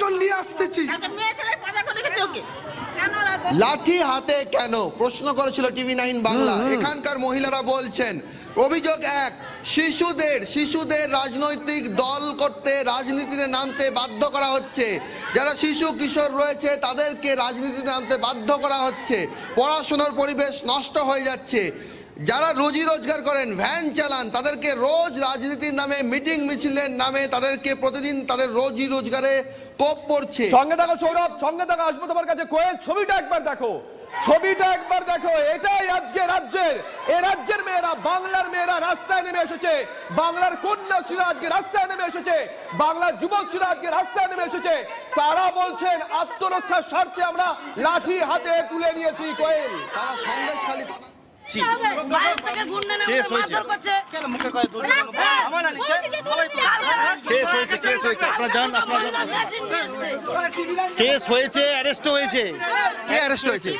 জন নিয়ে আসতেছি। লাঠি হাতে কেন প্রশ্ন করেছিল TV9 বাংলা। এখানকার মহিলারা বলছেন অভিযোগ এক, শিশুদের রাজনৈতিক দল করতে রাজনীতিতে নামতে বাধ্য করা হচ্ছে। যারা শিশু কিশোর রয়েছে তাদেরকে রাজনীতিতে নামতে বাধ্য করা হচ্ছে। পড়াশোনার পরিবেশ নষ্ট হয়ে যাচ্ছে। যারা রুজি রোজগার করেন, ভ্যান চালান, তাদেরকে রোজ রাজনীতির নামে, মিটিং মিছিলের নামে তাদেরকে প্রতিদিন তাদের রোজি রোজগারে কোপ পড়ছে। সঙ্গে থাকো সৌরভ, সঙ্গে থাকো, আসবো তোমার কাছে। কোয়েল, ছবিটা একবার দেখো, ছবিটা একবার দেখো। এটাই আজকে রাজ্যের মেয়েরা, বাংলার মেয়েরা রাস্তায় নেমে এসেছে। বাংলার কন্যাশ্রীরা আজকে রাস্তায় নেমে এসেছে। বাংলার যুবশ্রীরা আজকে রাস্তায় নেমে এসেছে। তারা বলছেন আত্মরক্ষার স্বার্থে আমরা লাঠি হাতে তুলে নিয়েছি। কোয়েল, তারা সন্দেশখালী থানা কেস হয়েছে, অ্যারেস্ট হয়েছে। কে অ্যারেস্ট হয়েছে?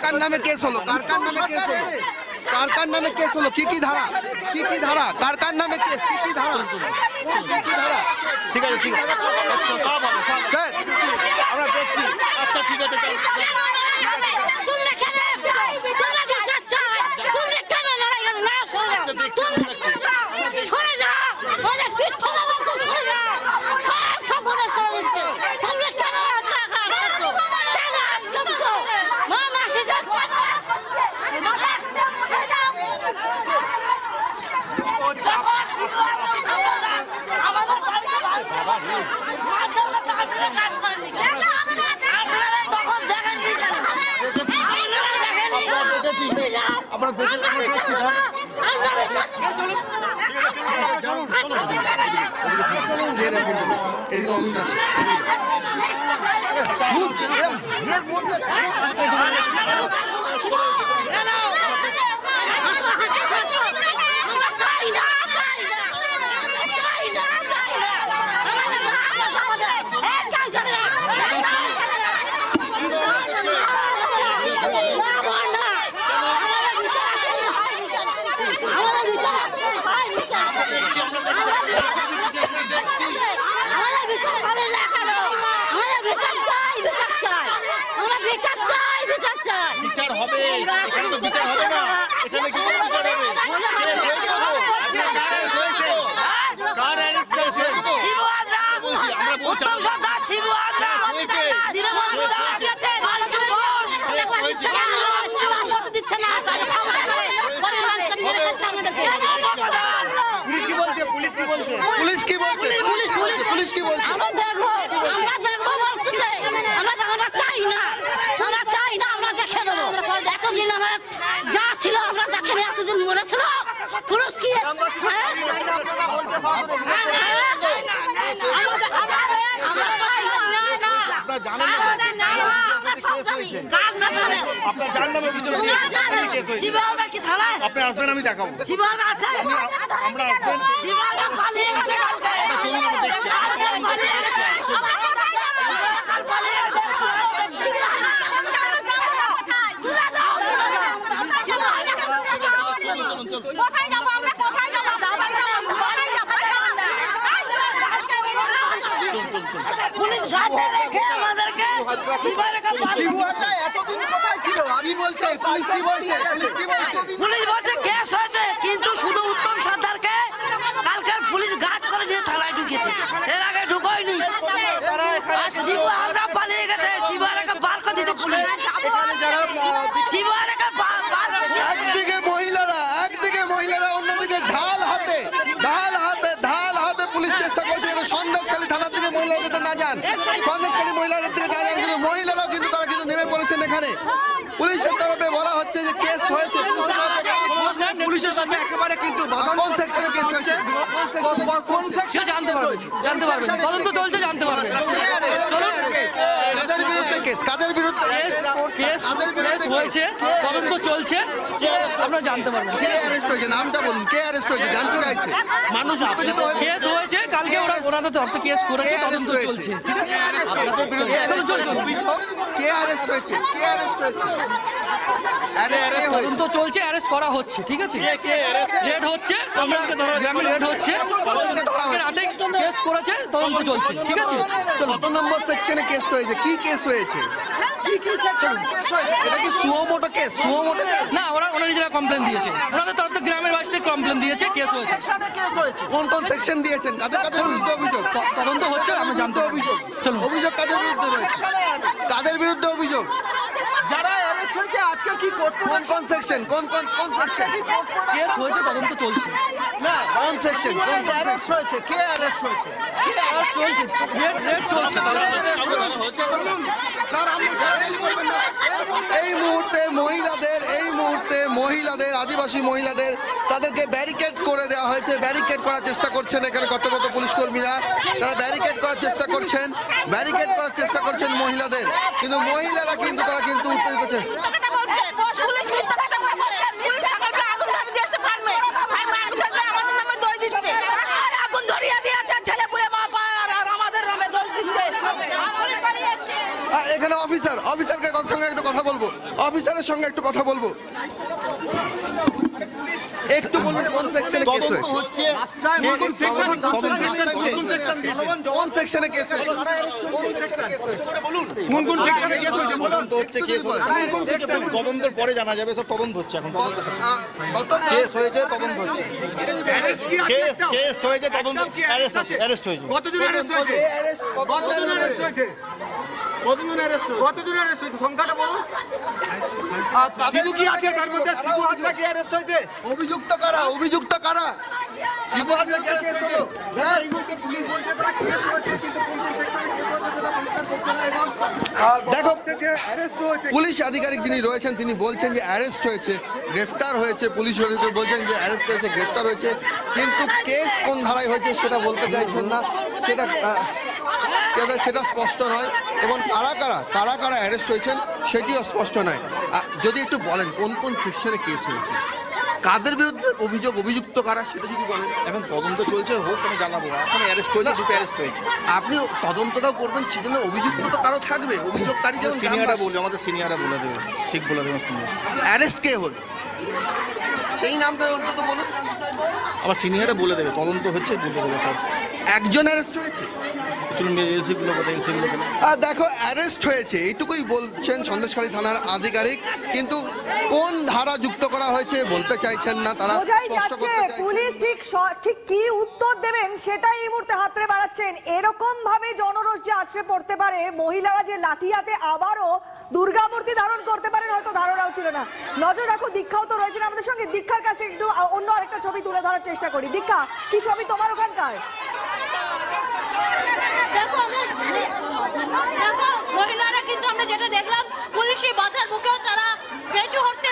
কার নামে কেস হলো? কার নামে কেস হলো? কি ধারা? কার নামে কেস? কি ধারা? ঠিক আছে, ঠিক আছে, স্যার আমরা দেখছি। আচ্ছা ঠিক আছে, বিচার হবে। এখানে তো বিচার হবে না। এখানে কি বিচার হবে? কার অ্যারেস্ট হয়েছে? শিবু আজরা, উত্তম সর্দার শিবু আজরা হয়েছে। দীনবন্ধু দাস আছে, ভারতের বস দিচ্ছে না, দিচ্ছে না। পুলিশ কি বলছে? পুলিশ কি বলছে? আমরা দেখবো বলতেছে। আমরা চাই না, আমরা দেখে নেবো। এতদিন আমরা যা ছিল আমরা দেখেনি, এতদিন মনে ছিল পুলিশ কি আপনি আসবেন, আমি দেখাবো। আমরা আসবেন, চলুন আমরা দেখছি। পুলিশ ঘাটে রেখে আমাদেরকে এতদিন কোথায় ছিল? আমি বলছি পুলিশ বলছে কেস হয়েছে, কিন্তু শুধু উত্তম সর্দারকে কালকের পুলিশ গার্ড করে নিয়ে থানায় ঢুকেছে, এর আগে ঢুকোয়নি। শিবু আজরা পালিয়ে গেছে, শিবু আজরাকে বার করে দিতে পুলিশ। শিবু আজরাকে একদিকে মহিলারা, অন্যদিকে ঢাল হাতে পুলিশ চেষ্টা করছে যাতে সন্দেশখালী থানার দিকে মহিলারা যাতে না যান, সন্দেশখালী মহিলাদের দিকে না যান। কিন্তু মহিলারাও তারা নেমে পড়েছেন এখানে। পুলিশের তরফে বলা হচ্ছে যে কেস হয়েছে। পুলিশের কাছে একেবারে কিন্তু কোন সেকশনে কেস হয়েছে? কোন সেকশন জানতে পারবে, তদন্ত চলছে, জানতে পারবে। চলুন কেস? কাদের বিরুদ্ধে কেস হয়েছে, তদন্ত চলছে, আপনারা জানতে পারবেন। কে অ্যারেস্ট হয়েছে? নামটা বলুন, কে অ্যারেস্ট হয়েছে জানতে চাইছে মানুষ। উত্তেজিত হয়েছে। কেস হয়েছে, কালকে ওনাদের তরফে কেস করেছে, তদন্ত চলছে, ঠিক আছে? আপনাদের বিরুদ্ধে এখনো চলছে অভিযোগ। কে অ্যারেস্ট হয়েছে? কে অ্যারেস্ট হয়েছে? অ্যারেস্ট কে হয়েছে? তদন্ত চলছে, অ্যারেস্ট করা হচ্ছে, ঠিক আছে? রেড হচ্ছে, আমরা গ্রামে রেড হচ্ছে, রাতে কেস করেছে, তদন্ত চলছে, ঠিক আছে? কত নম্বর সেকশনে কেস হয়েছে? কি কেস হয়েছে? এটা কি সুমোটো কেস? Suo motu case? না, ওরা নিজেরা কমপ্লেন দিয়েছে, ওনাদের তরফ থেকে গ্রামের বাসীদের কমপ্লেন দিয়েছে, কেস হয়েছে। কোন কোন সেকশন দিয়েছেন? কাদের কাদের বিরুদ্ধে অভিযোগ? তদন্ত হচ্ছে, আমরা জানতে অভিযোগ। চলুন। অভিযোগ কাদের বিরুদ্ধে রয়েছে? কাদের বিরুদ্ধে অভিযোগ? যারা অ্যারেস্ট হয়েছে আজকে কি কোর্ট কোন কোন সেকশন? কোন সেকশন? কেস হয়েছে, তদন্ত চলছে। না কোন সেকশন? কোন কোন অ্যারেস্ট হয়েছে? কে অ্যারেস্ট হয়েছে? চলছে, রেড চলছে। এই মুহূর্তে মহিলাদের আদিবাসী মহিলাদের তাদেরকে ব্যারিকেড করে দেওয়া হয়েছে। ব্যারিকেড করার চেষ্টা করছেন এখানে কর্তব্যরত পুলিশ কর্মীরা। তারা ব্যারিকেড করার চেষ্টা করছেন মহিলাদের, কিন্তু মহিলারা কিন্তু তারা কিন্তু উত্তেজিত হচ্ছে। এখানে অফিসারের সঙ্গে একটু কথা বলবো। একটু বলুন কোন সেকশনে কেস হয়েছে? কোন সেকশনে কেস হয়েছে? তদন্তের পরে জানা যাবে, সব তদন্ত হচ্ছে এখন। কেস হয়েছে, তদন্ত হচ্ছে। কেস হয়েছে, তদন্ত অ্যারেস্ট হয়েছে। কতজন অ্যারেস্ট হয়েছে? কতজন অ্যারেস্ট হয়েছে? সংখ্যাটা বলুন। শিবু কি আছে তার মধ্যে? শিবু হাজরা কি অ্যারেস্ট হয়েছে? অভিযুক্ত কারা? শিবু হাজরা কি অ্যারেস্ট হলো? হ্যাঁ, এই মুহূর্তে পুলিশ বলছে তারা কেস হয়েছে, কিন্তু কোন কোন সেকশনে কেস হয়েছে সেটা পরিষ্কার করছে না। এবং দেখো, অ্যারেস্ট হয়েছে। পুলিশ আধিকারিক যিনি রয়েছেন তিনি বলছেন যে অ্যারেস্ট হয়েছে, গ্রেফতার হয়েছে। পুলিশ অধিকারী বলছেন যে অ্যারেস্ট হয়েছে, গ্রেফতার হয়েছে, কিন্তু কেস কোন ধারায় হয়েছে সেটা বলতে চাইছেন না। সেটা স্পষ্ট নয়, এবং কারা কারা অ্যারেস্ট হয়েছেন সেটিও স্পষ্ট নয়। যদি একটু বলেন কোন কোন সেকশনে কেস হয়েছে, কাদের বিরুদ্ধে অভিযুক্ত কারা, সেটা যদি বলেন। এখন তদন্ত চলছে, হোক আমি জানাবো। আসলে অ্যারেস্ট হয়েছে, দুটো অ্যারেস্ট হয়েছে। আপনি তদন্তটাও করবেন, সেজন্য অভিযুক্ত তো কারো থাকবে। অভিযোগকারী যেমন সিনিয়ররা বলবে, আমাদের সিনিয়ররা বলে দেবে, ঠিক বলে দেবে সিনিয়র। অ্যারেস্ট কে হল সেই নামটা অন্তত বলুন। আমার সিনিয়ররা বলে দেবে, তদন্ত হচ্ছে, বলে দেবে সব। একজন অ্যারেস্ট হয়েছে? এলসিগুলো কোথায়? এলসিগুলো কেন? দেখো, অ্যারেস্ট হয়েছে এইটুকুই বলছেন সন্দেশখালী থানার আধিকারিক, কিন্তু কোন ধারা যুক্ত করা হয়েছে বলতে চাইছেন না তারা। বোঝাই স্পষ্ট যাচ্ছে করতে চাইছেন। পুলিশ ঠিক কি উত্তর দেবেন সেটাই এই মুহূর্তে হাতড়ে বাড়াচ্ছেন। এরকম ভাবে জনরোষ যে আশ্রে পড়তে পারে, মহিলারা যে লাঠি হাতে আবারও দুর্গা মূর্তি ধারণ করতে পারেন, হয়তো ধারণাও ছিল না। নজর রাখো, দীক্ষাও তো রয়েছেন আমাদের সঙ্গে। দীক্ষার কাছে একটু অন্য আরেকটা ছবি তুলে ধরার চেষ্টা করি। দীক্ষা, কি ছবি তোমার ওখানকার? দেখো মহিলারা কিন্তু আমরা যেটা দেখলাম, পুলিশি বাধার মুখেও তারা বেঁচে উঠতে